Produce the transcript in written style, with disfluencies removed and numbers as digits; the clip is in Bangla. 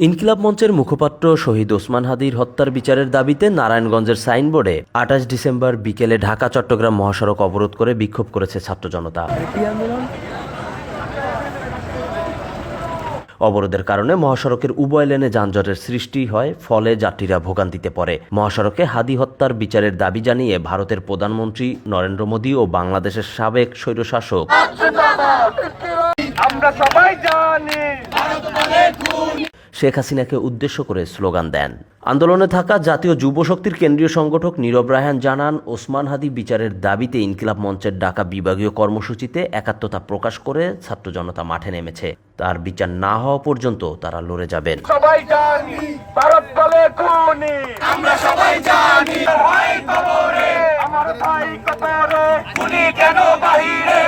ইনকিলাব মঞ্চের মুখপাত্র শহীদ ওসমান হাদির হত্যার বিচারের দাবিতে নারায়ণগঞ্জের সাইনবোর্ডে ২৮ ডিসেম্বর বিকেলে ঢাকা-চট্টগ্রাম মহাসড়ক অবরোধ করে বিক্ষোভ করেছে ছাত্র জনতা। অবরোধের কারণে মহাসড়কের উভয় লেনে যানজটের সৃষ্টি হয়, ফলে যাত্রীরা ভোগান্তিতে পড়ে। মহাসড়কে হাদি হত্যার বিচারের দাবি জানিয়ে ভারতের প্রধানমন্ত্রী নরেন্দ্র মোদী ও বাংলাদেশের সাবেক স্বৈরশাসক শেখ হাসিনাকে উদ্দেশ্য করে স্লোগান দেন। আন্দোলনে থাকা জাতীয় যুব শক্তির কেন্দ্রীয় সংগঠক নীরব রায়হান জানান, ওসমান হাদি বিচারের দাবিতে ইনকিলাব মঞ্চের ঢাকা বিভাগীয় কর্মসূচিতে একাত্মতা প্রকাশ করে ছাত্র জনতা মাঠে নেমেছে। তার বিচার না হওয়া পর্যন্ত তারা লড়ে যাবেন। সবাই জানি ভারত বলে খুনি, আমরা সবাই জানি ভাই কবরে, আমার ভাই কবরে, খুনি কেন বাহিরে।